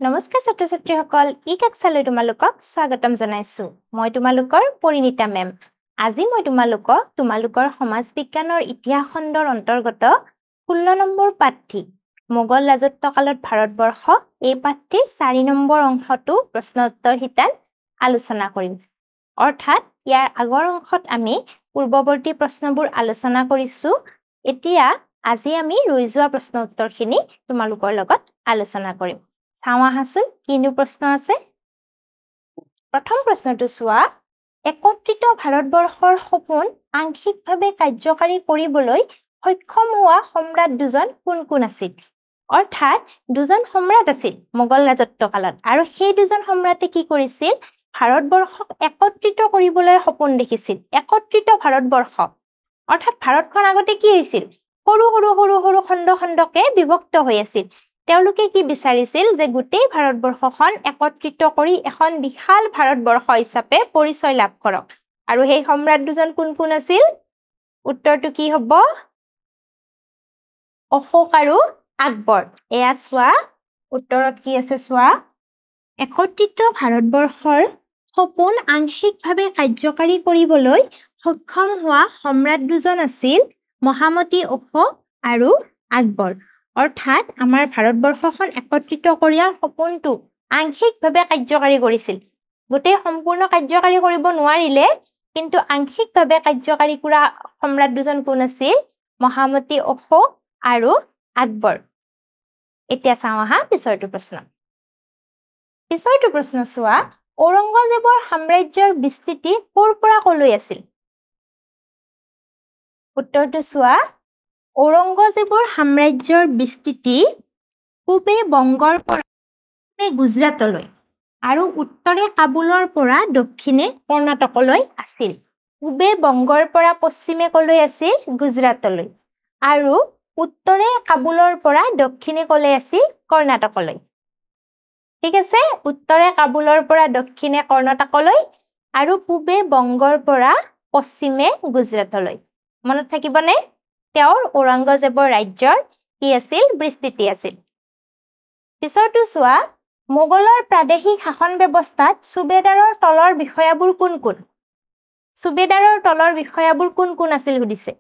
নমস্কাৰ ছাত্ৰ-ছাত্ৰীসকল ই কাকছালৈ তোমালোকক স্বাগতম জনাইছো মই তোমালোকৰ পৰিণীতা মেম আজি মই তোমালোকৰ সমাজ বিজ্ঞানৰ ইতিহাস খণ্ডৰ অন্তৰ্গত 16 নম্বৰ পাঠটি মোগল ৰাজত্বকালত ভাৰতবৰ্ষ এই পাঠটিৰ 4 নম্বৰ অংশটো প্ৰশ্ন উত্তৰ হিতান আলোচনা কৰিম অৰ্থাৎ ইয়াৰ আগৰ অংশত আমি পূৰ্বৱৰ্তী প্ৰশ্নবোৰ আলোচনা কৰিছো এতিয়া আজি আমি ৰৈ যোৱা প্ৰশ্ন উত্তৰখিনি তোমালোকৰ লগত আলোচনা কৰিম চাওয়া হাসুন কিনো প্ৰশ্ন আছে প্ৰথম প্ৰশ্নটো চোৱা একত্ৰিত ভাৰতবৰ্ষৰ সপোন আংশিকভাৱে কাৰ্যকাৰী কৰিবলৈ সক্ষম হোৱা সম্ৰাট দুজন কোন কোন আছিল অৰ্থাৎ দুজন সম্ৰাট আছিল মোগল ৰাজত্বকালত আৰু সেই দুজন সম্ৰাটে কি কৰিছিল ভাৰতবৰ্ষক একত্ৰিত কৰিবলৈ সপোন দেখিছিল একত্ৰিত ভাৰতবৰ্ষ অৰ্থাৎ ভাৰতখন আগতে কি হৈছিল সৰু খণ্ড-খণ্ডকে বিভক্ত হৈ আছিল তেওঁলোকে কি বিচাৰিছিল যে গোটেই ভাৰতবৰ্ষখন একত্ৰিত কৰি এখন বিশাল ভাৰতবৰ্ষ হিচাপে পৰিচয় লাভ কৰক আৰু সেই সম্ৰাট দুজন কোন কোন আছিল উত্তৰটো কি হ'ব অশোক আৰু আকবৰ এয়া চোৱা উত্তৰত কি আছে চোৱা একত্ৰিত ভাৰতবৰ্ষৰ সপোন আংশিকভাৱে কাৰ্যকাৰী কৰিবলৈ সক্ষম হোৱা সম্ৰাট দুজন আছিল মহামতি অশোক আৰু আকবৰ অৰ্থাৎ আমাৰ ভাৰতবৰ্ষখন একত্ৰিত কৰাৰ সপোনটো আংশিকভাৱে কাৰ্যকাৰী কৰিছিল গোটেই সম্পূৰ্ণ কাৰ্যকাৰী কৰিব নোৱাৰিলে কিন্তু আংশিকভাৱে কাৰ্যকাৰী কৰা সম্ৰাট দুজন কোন আছিল মহামতি অশোক আৰু আকবৰ এতিয়া চাওঁ আহা পিছৰটো প্ৰশ্ন চোৱা ঔৰংগজেবৰ সাম্ৰাজ্যৰ বিস্তৃতি ক'ৰ পৰা ক'লৈ আছিল উত্তৰটো চোৱা ঔৰংগজেবৰ সাম্ৰাজ্যৰ বিস্তৃতি পূবে বংগৰ পৰা গুজৰাটলৈ আৰু উত্তৰে কাবুলৰ পৰা দক্ষিণে কৰ্ণাটকলৈ আছিল পূবে বংগৰ পৰা পশ্চিমে কলৈ আছিল গুজৰাটলৈ আৰু উত্তৰে কাবুলৰ পৰা দক্ষিণে কলৈ আছিল কৰ্ণাটকলৈ ঠিক আছে উত্তৰে কাবুলৰ পৰা দক্ষিণে কৰ্ণাটকলৈ আৰু পূবে বংগৰ পৰা পশ্চিমে গুজৰাটলৈ মনত থাকিবনে তেওঁৰ ঔৰংগজেবৰ ৰাজ্যৰ কি আছিল বিস্তৃতি আছিল পিছৰটো চোৱা মোগলৰ প্ৰাদেশিক শাসন ব্যৱস্থাত সুবেদাৰৰ তলৰ বিষয়াবোৰ কোন কোন সুবেদাৰৰ তলৰ বিষয়াবোৰ কোন কোন আছিল সুধিছে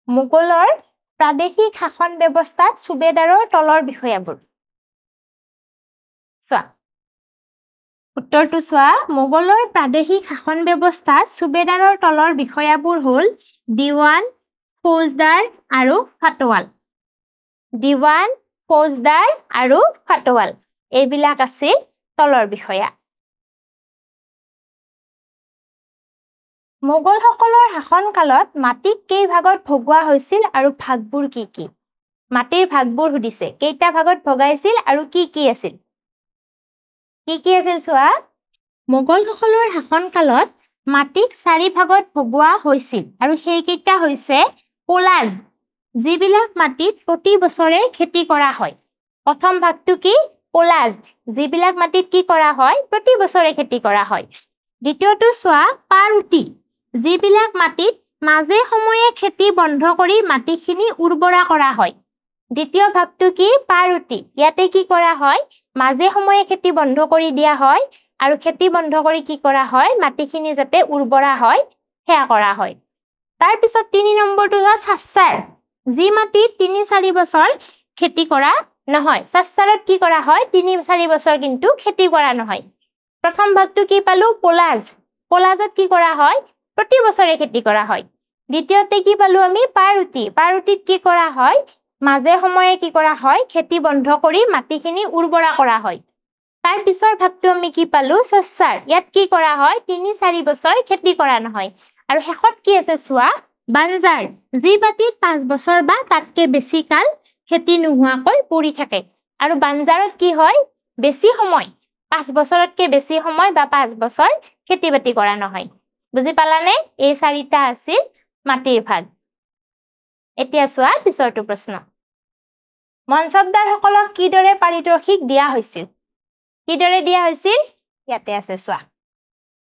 মোগলৰ প্ৰাদেশিক শাসন ব্যৱস্থাত সুবেদাৰৰ তলৰ বিষয়াবোৰ চোৱা উত্তৰটো চোৱা মোগলৰ প্ৰাদেশিক শাসন ব্যৱস্থাত সুবেদাৰৰ তলৰ বিষয়াবোৰ হ'ল দিৱান ফৌজদাৰ আৰু ফাটৱাল দিৱান ফৌজদাৰ আৰু ফাটৱাল এইবিলাক আছিল তলৰ বিষয়া মোগলসকলৰ শাসনকালত মাটিক কেই ভাগত ভগোৱা হৈছিল আৰু ভাগবোৰ কি কি মাটিৰ ভাগবোৰ সুধিছে কেইটা ভাগত ভগাইছিল আৰু কি কি আছিল চোৱা মোগলসকলৰ শাসনকালত মাটিক 4 ভাগত ভগোৱা হৈছিল আৰু সেইকেইটা হৈছে পোলাজ যিবিলাক মাটিত প্ৰতি বছৰে খেতি কৰা হয় প্ৰথম ভাগটো কি পোলাজ যিবিলাক মাটিত কি কৰা হয় প্ৰতি বছৰে খেতি কৰা হয় দ্বিতীয়টো চোৱা পাৰুটি যিবিলাক মাটিত মাজে সময়ে খেতি বন্ধ কৰি মাটিখিনি উৰ্বৰা কৰা হয় দ্বিতীয় ভাগটো কি পাৰুটি ইয়াতে কি কৰা হয় মাজে সময়ে খেতি বন্ধ কৰি দিয়া হয় আৰু খেতি বন্ধ কৰি কি কৰা হয় মাটিখিনি যাতে উৰ্বৰা হয় হেয়া কৰা হয় তাৰ পিছত 3 নম্বৰটো হ'ল সাচ্চাৰ যি মাটিত 3-4 বছৰ খেতি কৰা নহয় সাচ্চাৰত কি কৰা হয় 3-4 বছৰ কিন্তু খেতি কৰা নহয় প্ৰথম ভাগটো কি পালো পোলাজত কি কৰা হয় প্ৰতি বছৰে খেতি কৰা হয় দ্বিতীয়তে কি পালো আমি পাৰুটিত কি কৰা হয় মাজে সময়ে কি কৰা হয় খেতি বন্ধ কৰি মাটিখিনি উৰ্বৰা কৰা হয় তাৰ পিছৰ ভাগটো আমি কি পালো সাচ্চাৰ ইয়াত কি কৰা হয় 3-4 বছৰ খেতি কৰা নহয় আৰু শেষত কি আছে চোৱা বানজাৰ যি মাটিত 5 বছৰ বা তাতকৈ বেছি কাল খেতি নোহোৱাকৈ পৰি থাকে আৰু বানজাৰত কি হয় বেছি সময় 5 বছৰতকৈ বেছি সময় বা 5 বছৰ খেতি বাতি কৰা নহয় বুজি পালানে এই 4টা আছিল মাটিৰ ভাগ এতিয়া চোৱা পিছৰটো প্ৰশ্ন মনসবদাৰসকলক কিদৰে পাৰিতোষিক দিয়া হৈছিল ইয়াতে আছে চোৱা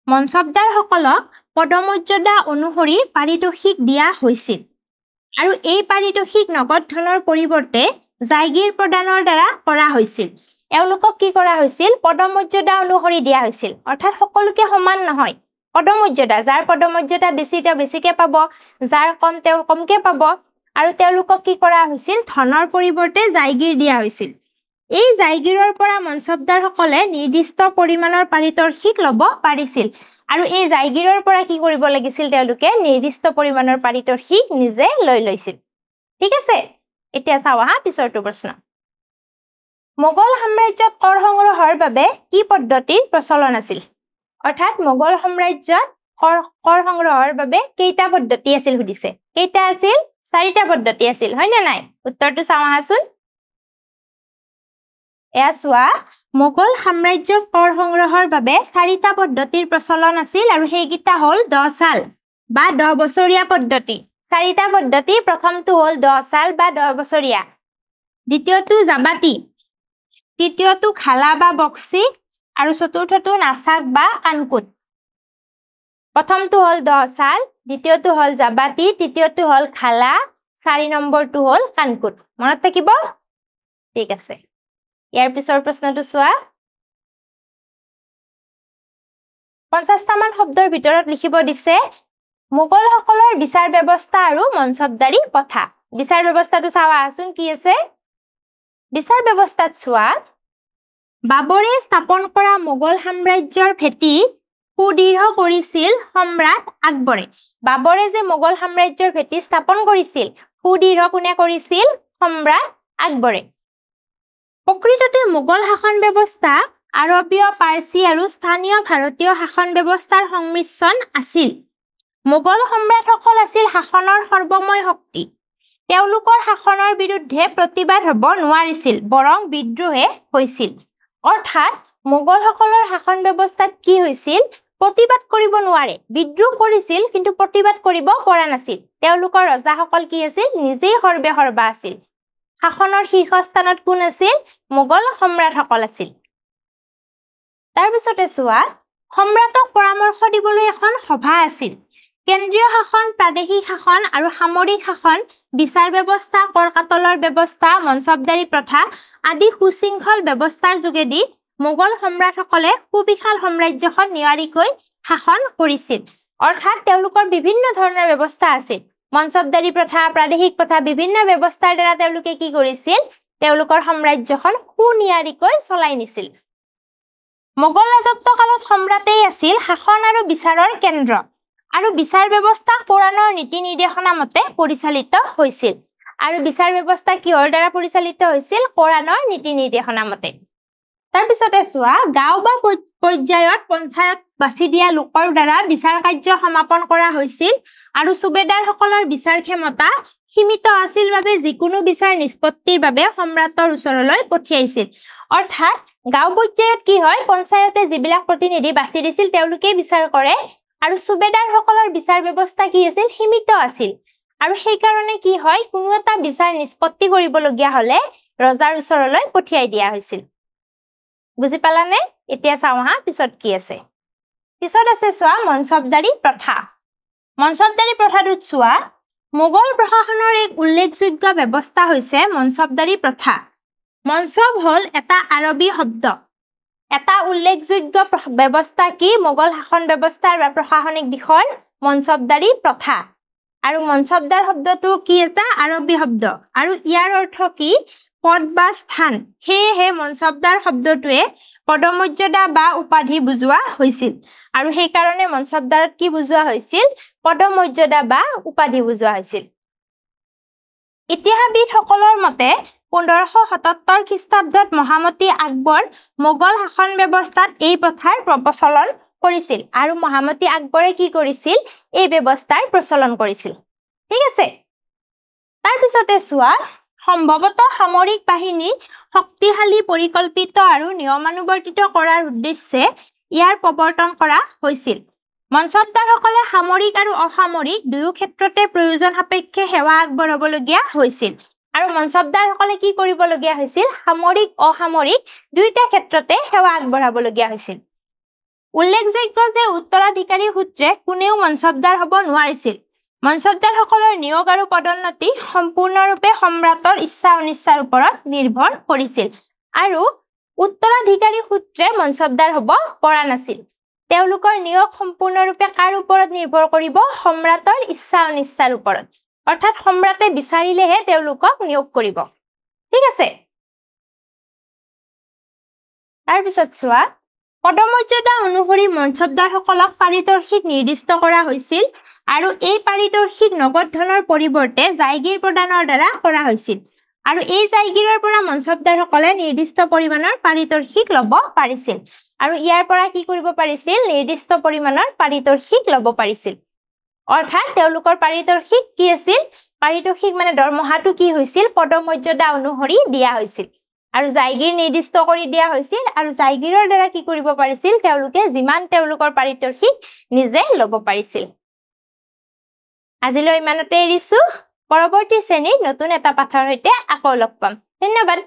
মনসবদাৰসকলক পদমৰ্যাদা অনুসৰি পাৰিতোষিক দিয়া হৈছিল আৰু এই পাৰিতোষিক নগদ ধনৰ পৰিৱৰ্তে জাগিৰ প্ৰদানৰ দ্বাৰা কৰা হৈছিল এওঁলোকক কি কৰা হৈছিল পদমৰ্যাদা অনুসৰি দিয়া হৈছিল অৰ্থাৎ সকলোকে সমান নহয় পদমৰ্যাদা যাৰ পদমৰ্যাদা বেছি তেওঁ বেছিকে পাব যাৰ কম তেওঁ কমকে পাব আৰু তেওঁলোকক কি কৰা হৈছিল ধনৰ পৰিৱৰ্তে জায়গিৰ দিয়া হৈছিল এই জায়গিৰৰ পৰা মনসবদাৰসকলে নিৰ্দিষ্ট পৰিমাণৰ পাৰিতোষিক ল'ব পাৰিছিল আৰু এই জায়গিৰৰ পৰা কি কৰিব লাগিছিল তেওঁলোকে নিৰ্দিষ্ট পৰিমাণৰ পাৰিতোষিক নিজে লৈ লৈছিল ঠিক আছে এতিয়া চাও হা পিছৰটো প্ৰশ্ন মোগল সাম্ৰাজ্যত কৰ সংগ্ৰহৰ বাবে কি পদ্ধতিৰ প্ৰচলন আছিল অৰ্থাৎ মোগল সাম্ৰাজ্যত কৰ সংগ্ৰহৰ বাবে কেইটা পদ্ধতি আছিল সুধিছে কেইটা আছিল চাৰিটা পদ্ধতি আছিল হয় না নাই উত্তৰটো চাও আহাচোন এয়া চোৱা মোগল সাম্ৰাজ্যত কৰ সংগ্ৰহৰ বাবে চাৰিটা পদ্ধতিৰ প্ৰচলন আছিল আৰু সেইকেইটা হ'ল 10 সাল বা 10 বছৰীয়া পদ্ধতি চাৰিটা পদ্ধতি প্ৰথমটো হ'ল 10 সাল বা 10 বছৰীয়া দ্বিতীয়টো জাবাতি তৃতীয়টো খালা বা বক্সি আৰু চতুৰ্থটো নাসাক বা কানকুট প্ৰথমটো হ'ল 10 সাল দ্বিতীয়টো হ'ল জাবাতি তৃতীয়টো হ'ল খালা 4 নম্বৰটো হ'ল কানকুট মনত থাকিব ঠিক আছে ইয়াৰ পিছৰ প্ৰশ্নটো চোৱা 50টা মান শব্দৰ ভিতৰত লিখিব দিছে মোগলসকলৰ বিচাৰ ব্যৱস্থা আৰু মনসবদাৰী প্ৰথা বিচাৰ ব্যৱস্থাটো চাও আহাচোন কি আছে বিচাৰ ব্যৱস্থাত চোৱা বাবৰে স্থাপন কৰা মোগল সাম্ৰাজ্যৰ ভেটি সুদৃঢ় কৰিছিল সম্ৰাট আকবৰে বাবৰে যে মোগল সাম্ৰাজ্যৰ ভেটি স্থাপন কৰিছিল সুদৃঢ় কোনে কৰিছিল সম্ৰাট আকবৰে প্ৰকৃততে মোগল শাসন ব্যৱস্থা আৰবীয় পাৰ্চী আৰু স্থানীয় ভাৰতীয় শাসন ব্যৱস্থাৰ সংমিশ্ৰণ আছিল মোগল সম্ৰাটসকল আছিল শাসনৰ সৰ্বময় শক্তি তেওঁলোকৰ শাসনৰ বিৰুদ্ধে প্ৰতিবাদ হ'ব নোৱাৰিছিল বৰং বিদ্ৰোহে হৈছিল অৰ্থাৎ মোগলসকলৰ শাসন ব্যৱস্থাত কি হৈছিল প্ৰতিবাদ কৰিব নোৱাৰে বিদ্ৰোহ কৰিছিল কিন্তু প্ৰতিবাদ কৰিব পৰা নাছিল তেওঁলোকৰ ৰজাসকল কি আছিল নিজেই সৰ্বেসৰ্বা আছিল শাসনৰ শীৰ্ষস্থানত কোন আছিল মোগল সম্ৰাটসকল আছিল তাৰ পিছতে চোৱা সম্ৰাটক পৰামৰ্শ দিবলৈ এখন সভা আছিল কেন্দ্ৰীয় শাসন প্ৰাদেশিক শাসন আৰু সামৰিক শাসন বিচাৰ ব্যৱস্থা কৰ কাটলৰ ব্যৱস্থা মনসবদাৰী প্ৰথা আদি সুশৃংখল ব্যৱস্থাৰ যোগেদি মোগল সম্ৰাটসকলে সুবিশাল সাম্ৰাজ্যখন নিয়াৰিকৈ শাসন কৰিছিল অৰ্থাৎ তেওঁলোকৰ বিভিন্ন ধৰণৰ ব্যৱস্থা আছিল মনসবদাৰী প্ৰথা প্ৰাদেশিক প্ৰথা বিভিন্ন ব্যৱস্থাৰ দ্বাৰা তেওঁলোকে কি কৰিছিল তেওঁলোকৰ সাম্ৰাজ্যখন সুনিয়াৰিকৈ চলাই নিছিল মোগল ৰাজত্বকালত সম্ৰাটেই আছিল শাসন আৰু বিচাৰৰ কেন্দ্ৰ আৰু বিচাৰ ব্যৱস্থা কোৰাণৰ নীতি নিৰ্দেশনা মতে পৰিচালিত হৈছিল আৰু বিচাৰ ব্যৱস্থা কিহৰ দ্বাৰা পৰিচালিত হৈছিল কোৰাণৰ নীতি নিৰ্দেশনা মতে তাৰ পিছতে চোৱা গাঁও বা পৰ্যায়ত পঞ্চায়ত বাছি দিয়া লোকৰ দ্বাৰা বিচাৰ কাৰ্য সমাপন কৰা হৈছিল আৰু সুবেদাৰসকলৰ বিচাৰ ক্ষমতা সীমিত আছিল বাবে যিকোনো বিচাৰ নিষ্পত্তিৰ বাবে সম্ৰাটৰ ওচৰলৈ পঠিয়াইছিল অৰ্থাৎ গাঁও পৰ্যায়ত কি হয় পঞ্চায়তে যিবিলাক প্ৰতিনিধি বাছি দিছিল তেওঁলোকে বিচাৰ কৰে আৰু সুবেদাৰসকলৰ বিচাৰ ব্যৱস্থা কি আছিল সীমিত আছিল আৰু সেই কাৰণে কি হয় কোনো এটা বিচাৰ নিষ্পত্তি কৰিবলগীয়া হলে ৰজাৰ ওচৰলৈ পঠিয়াই দিয়া হৈছিল বুজি পালানে এতিয়া চাও হা পিছত কি আছে পিছত আছে চোৱা মনসবদাৰী প্ৰথা মনসবদাৰী প্ৰথাটোত চোৱা মোগল প্ৰশাসনৰ এক উল্লেখযোগ্য ব্যৱস্থা হৈছে মনসবদাৰী প্ৰথা মনসব হ'ল এটা আৰবী শব্দ এটা উল্লেখযোগ্য ব্যৱস্থা কি মোগল শাসন ব্যৱস্থাৰ বা প্ৰশাসনিক দিশৰ মনসবদাৰী প্ৰথা আৰু মনসবদাৰ শব্দটো কি এটা আৰবী শব্দ আৰু ইয়াৰ অৰ্থ কি পদ বা স্থান সেয়েহে মনসবদাৰ শব্দটোৱে পদমৰ্যাদা বা উপাধি বুজোৱা হৈছিল আৰু সেই কাৰণে মনসবদাৰত কি বুজোৱা হৈছিল পদমৰ্যাদা বা উপাধি বুজোৱা হৈছিল ইতিহাসবিদসকলৰ মতে 1577 খ্ৰীষ্টাব্দত মহামতি আকবৰ মোগল শাসন ব্যৱস্থাত এই প্ৰথাৰ প্ৰচলন কৰিছিল আৰু মহামতি আকবৰে কি কৰিছিল এই ব্যৱস্থাৰ প্ৰচলন কৰিছিল ঠিক আছে তাৰ পিছতে চোৱা সম্ভৱতঃ সামৰিক বাহিনী শক্তিশালী পৰিকল্পিত আৰু নিয়মানুৱৰ্তিত কৰাৰ উদ্দেশ্যে ইয়াৰ প্ৰৱৰ্তন কৰা হৈছিল মনসবদাৰসকলে সামৰিক আৰু অসামৰিক দুয়ো ক্ষেত্ৰতে প্ৰয়োজন সাপেক্ষে সেৱা আগবঢ়াবলগীয়া হৈছিল আৰু মনসবদাৰসকলে কি কৰিবলগীয়া হৈছিল সামৰিক অসামৰিক দুইটা ক্ষেত্ৰতে সেৱা আগবঢ়াবলগীয়া হৈছিল উল্লেখযোগ্য যে উত্তৰাধিকাৰী সূত্ৰে কোনেও মনসবদাৰ হ'ব নোৱাৰিছিল মনসবদাৰসকলৰ নিয়োগ আৰু পদোন্নতি সম্পূৰ্ণৰূপে সম্ৰাটৰ ইচ্ছা অনিচ্ছাৰ ওপৰত নিৰ্ভৰ কৰিছিল আৰু উত্তৰাধিকাৰী সূত্ৰে মনসবদাৰ হ'ব পৰা নাছিল তেওঁলোকৰ নিয়োগ সম্পূৰ্ণৰূপে কাৰ ওপৰত নিৰ্ভৰ কৰিব সম্ৰাটৰ ইচ্ছা অনিচ্ছাৰ ওপৰত অৰ্থাৎ সম্ৰাটে বিচাৰিলেহে তেওঁলোকক নিয়োগ কৰিব ঠিক আছে তাৰ পিছত চোৱা পদমৰ্যাদা অনুসৰি মনসবদাৰসকলক পাৰিতোষিক নিৰ্দিষ্ট কৰা হৈছিল আৰু এই পাৰিতোষিক নগদ ধনৰ পৰিৱৰ্তে জায়গীৰ প্ৰদানৰ দ্বাৰা কৰা হৈছিল আৰু এই জায়গীৰৰ পৰা মনসবদাৰসকলে নিৰ্দিষ্ট পৰিমাণৰ পাৰিতোষিক ল'ব পাৰিছিল আৰু ইয়াৰ পৰা কি কৰিব পাৰিছিল নিৰ্দিষ্ট পৰিমাণৰ পাৰিতোষিক ল'ব পাৰিছিল অৰ্থাৎ তেওঁলোকৰ পাৰিতোষিক কি আছিল পাৰিতোষিক মানে দৰমহাটো কি হৈছিল পদমৰ্যাদা অনুসৰি দিয়া হৈছিল আৰু জায়গীৰ নিৰ্দিষ্ট কৰি দিয়া হৈছিল আৰু জায়গীৰৰ দ্বাৰা কি কৰিব পাৰিছিল তেওঁলোকে যিমান তেওঁলোকৰ পাৰিতোষিক নিজে ল'ব পাৰিছিল আজিলৈ ইমানতে এৰিছো পৰৱৰ্তী শ্ৰেণীত নতুন এটা পাঠৰ সৈতে আকৌ লগ পাম ধন্যবাদ